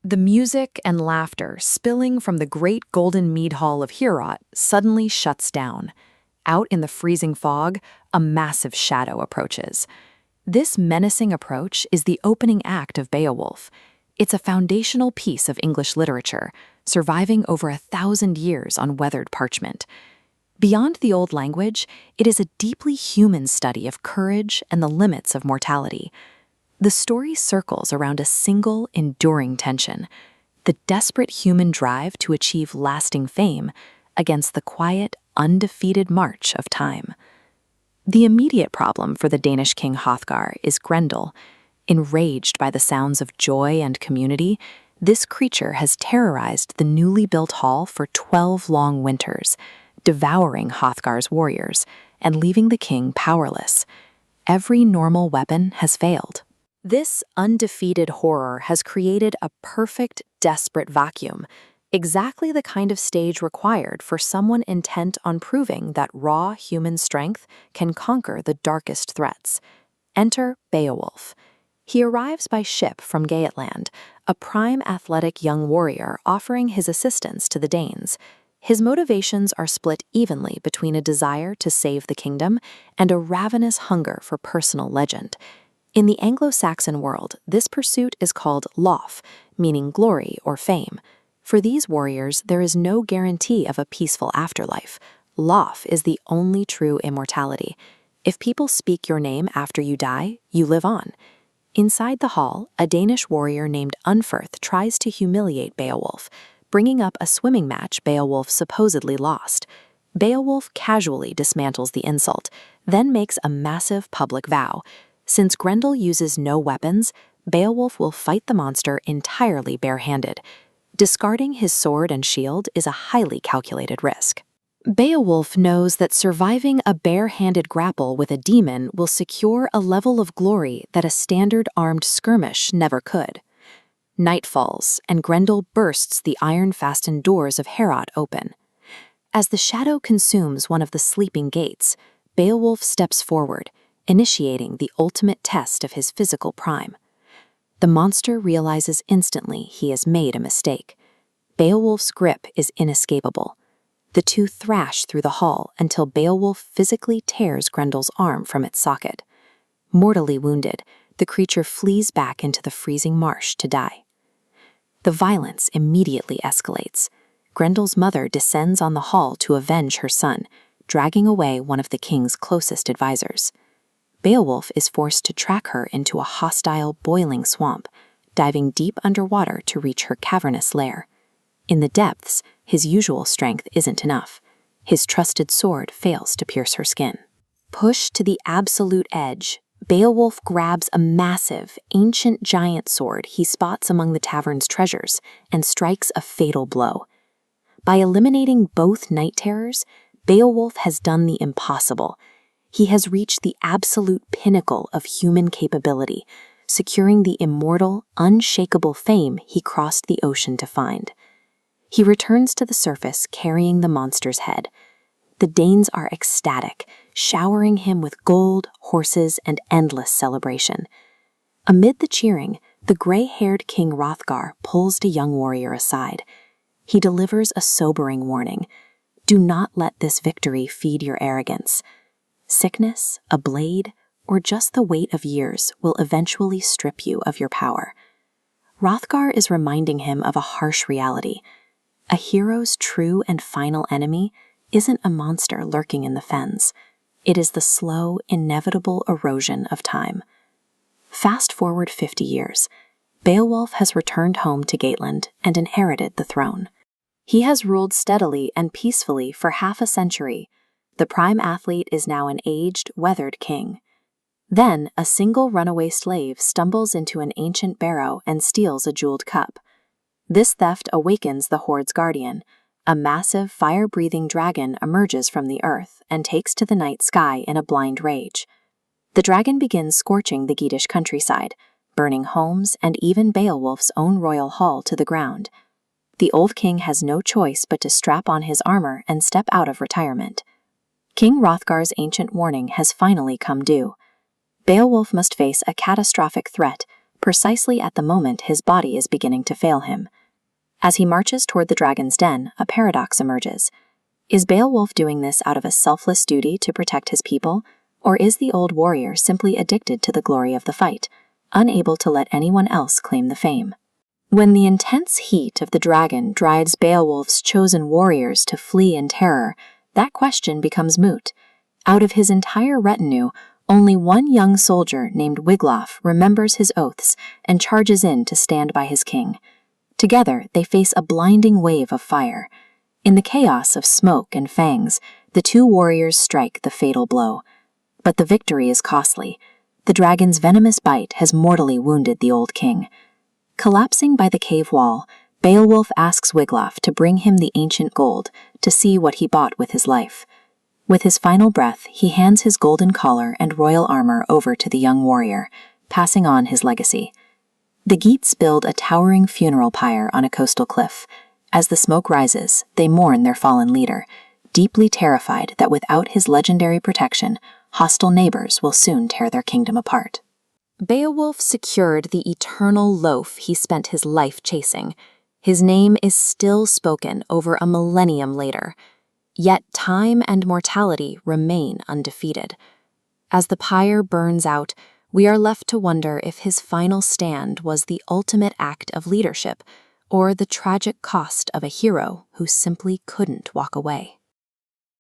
The music and laughter spilling from the great golden mead hall of Heorot suddenly shuts down. Out in the freezing fog, a massive shadow approaches. This menacing approach is the opening act of Beowulf. It's a foundational piece of English literature, surviving over 1,000 years on weathered parchment. Beyond the old language, it is a deeply human study of courage and the limits of mortality. The story circles around a single, enduring tension: the desperate human drive to achieve lasting fame against the quiet, undefeated march of time. The immediate problem for the Danish king Hrothgar is Grendel. Enraged by the sounds of joy and community, this creature has terrorized the newly built hall for 12 long winters, devouring Hrothgar's warriors and leaving the king powerless. Every normal weapon has failed. This undefeated horror has created a perfect, desperate vacuum, exactly the kind of stage required for someone intent on proving that raw human strength can conquer the darkest threats. Enter Beowulf. He arrives by ship from Geatland, a prime athletic young warrior offering his assistance to the Danes. His motivations are split evenly between a desire to save the kingdom and a ravenous hunger for personal legend. In the Anglo-Saxon world, this pursuit is called lof, meaning glory or fame. For these warriors, there is no guarantee of a peaceful afterlife. Lof is the only true immortality. If people speak your name after you die, you live on. Inside the hall, a Danish warrior named Unferth tries to humiliate Beowulf, bringing up a swimming match Beowulf supposedly lost. Beowulf casually dismantles the insult, then makes a massive public vow. Since Grendel uses no weapons, Beowulf will fight the monster entirely barehanded. Discarding his sword and shield is a highly calculated risk. Beowulf knows that surviving a bare-handed grapple with a demon will secure a level of glory that a standard armed skirmish never could. Night falls, and Grendel bursts the iron-fastened doors of Heorot open. As the shadow consumes one of the sleeping gates, Beowulf steps forward, initiating the ultimate test of his physical prime. The monster realizes instantly he has made a mistake. Beowulf's grip is inescapable. The two thrash through the hall until Beowulf physically tears Grendel's arm from its socket. Mortally wounded, the creature flees back into the freezing marsh to die. The violence immediately escalates. Grendel's mother descends on the hall to avenge her son, dragging away one of the king's closest advisors. Beowulf is forced to track her into a hostile, boiling swamp, diving deep underwater to reach her cavernous lair. In the depths, his usual strength isn't enough. His trusted sword fails to pierce her skin. Pushed to the absolute edge, Beowulf grabs a massive, ancient giant sword he spots among the tavern's treasures and strikes a fatal blow. By eliminating both night terrors, Beowulf has done the impossible. He has reached the absolute pinnacle of human capability, securing the immortal, unshakable fame he crossed the ocean to find. He returns to the surface carrying the monster's head. The Danes are ecstatic, showering him with gold, horses, and endless celebration. Amid the cheering, the gray-haired King Hrothgar pulls the young warrior aside. He delivers a sobering warning: do not let this victory feed your arrogance. Sickness, a blade, or just the weight of years will eventually strip you of your power. Hrothgar is reminding him of a harsh reality. A hero's true and final enemy isn't a monster lurking in the fens. It is the slow, inevitable erosion of time. Fast forward 50 years, Beowulf has returned home to Geatland and inherited the throne. He has ruled steadily and peacefully for half a century. The prime athlete is now an aged, weathered king. Then, a single runaway slave stumbles into an ancient barrow and steals a jeweled cup. This theft awakens the Horde's guardian. A massive, fire-breathing dragon emerges from the earth and takes to the night sky in a blind rage. The dragon begins scorching the Geatish countryside, burning homes and even Beowulf's own royal hall to the ground. The old king has no choice but to strap on his armor and step out of retirement. King Hrothgar's ancient warning has finally come due. Beowulf must face a catastrophic threat, precisely at the moment his body is beginning to fail him. As he marches toward the dragon's den, a paradox emerges. Is Beowulf doing this out of a selfless duty to protect his people, or is the old warrior simply addicted to the glory of the fight, unable to let anyone else claim the fame? When the intense heat of the dragon drives Beowulf's chosen warriors to flee in terror, that question becomes moot. Out of his entire retinue, only one young soldier named Wiglaf remembers his oaths and charges in to stand by his king. Together, they face a blinding wave of fire. In the chaos of smoke and fangs, the two warriors strike the fatal blow. But the victory is costly. The dragon's venomous bite has mortally wounded the old king. Collapsing by the cave wall, Beowulf asks Wiglaf to bring him the ancient gold to see what he bought with his life. With his final breath, he hands his golden collar and royal armor over to the young warrior, passing on his legacy. The Geats build a towering funeral pyre on a coastal cliff. As the smoke rises, they mourn their fallen leader, deeply terrified that without his legendary protection, hostile neighbors will soon tear their kingdom apart. Beowulf secured the eternal loaf he spent his life chasing. His name is still spoken over a millennium later. Yet time and mortality remain undefeated. As the pyre burns out, we are left to wonder if his final stand was the ultimate act of leadership, or the tragic cost of a hero who simply couldn't walk away.